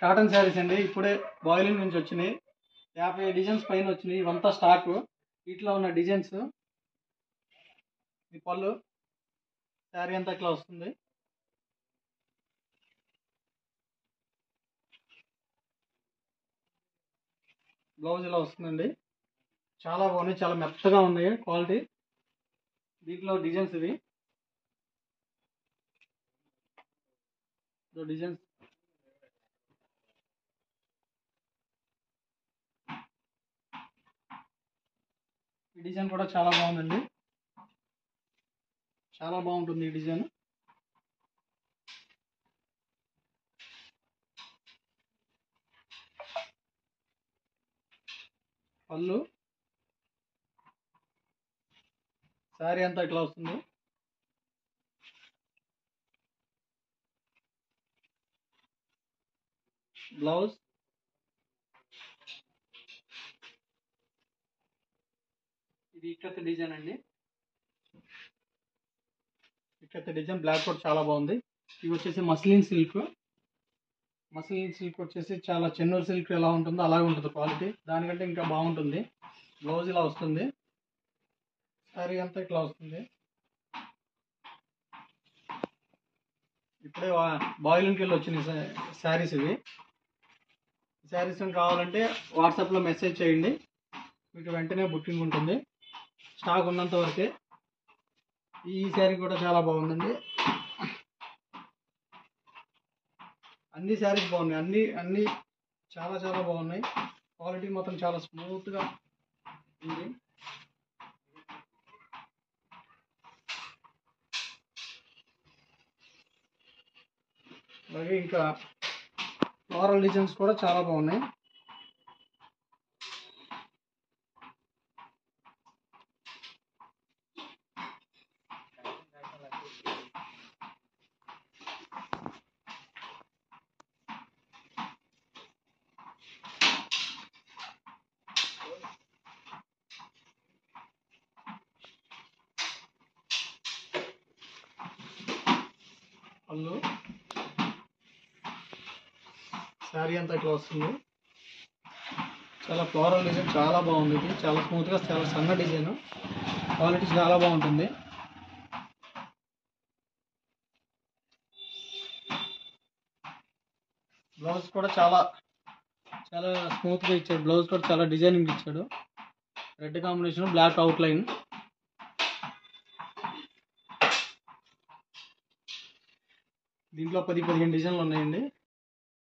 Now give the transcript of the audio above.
Cotton saris అండి. ఇప్పుడే boiling నుంచి వచ్చినాయి. 50 డిజైన్స్ పైన వచ్చినాయి. ఇవంతా స్టాక్. వీటిలో ఉన్న డిజైన్స్. ఈ పళ్ళు శారీ అంతా ఇట్లా వస్తుంది. బ్లౌజ్ ఇలా వస్తుందండి. చాలా బాగున్నాయి, చాలా మెత్తగా ఉన్నాయి క్వాలిటీ. దీంట్లో డిజైన్స్ ఇవి డిజైన్స్. ఈ డిజైన్ కూడా చాలా బాగుందండి. చాలా బాగుంటుంది ఈ డిజైన్. పళ్ళు శారీ అంతా ఇట్లా వస్తుంది. బ్లౌజ్ ఇది ఇక్కత్ డిజైన్ అండి. ఇక్కత్ డిజైన్ బ్లాక్ కూడా చాలా బాగుంది. ఇవి వచ్చేసి మస్లిన్ సిల్క్. మస్లిన్ సిల్క్ వచ్చేసి చాలా చెన్నూరు సిల్క్ ఎలా ఉంటుందో అలాగే ఉంటుంది క్వాలిటీ. దానికంటే ఇంకా బాగుంటుంది. బ్లౌజ్ ఇలా వస్తుంది. శారీ అంతా ఇట్లా వస్తుంది. ఇప్పుడే బాయిలింగ్కి వెళ్ళి వచ్చినాయి శారీస్ ఇవి. శారీస్ కావాలంటే వాట్సాప్లో మెసేజ్ చేయండి, మీకు వెంటనే బుకింగ్ ఉంటుంది. స్టాక్ ఉన్నంత వరకే. ఈ శారీ కూడా చాలా బాగుందండి. అన్ని శారీస్ బాగున్నాయి. అన్ని చాలా చాలా బాగున్నాయి. క్వాలిటీ మొత్తం చాలా స్మూత్గా ఉంది. అలాగే ఇంకా ఫ్లోరల్ డిజైన్స్ కూడా చాలా బాగున్నాయి. పళ్ళు శారీ అంతా ఇట్లా వస్తుంది. చాలా ఫ్లోరల్ డిజైన్ చాలా బాగుంది. ఇది చాలా స్మూత్గా, చాలా సన్న డిజైన్. క్వాలిటీ చాలా బాగుంటుంది. బ్లౌజ్ కూడా చాలా చాలా స్మూత్గా ఇచ్చాడు. బ్లౌజ్ కూడా చాలా డిజైనింగ్ ఇచ్చాడు. Red combination, black outline. దీంట్లో 10-15 డిజైన్లు ఉన్నాయండి.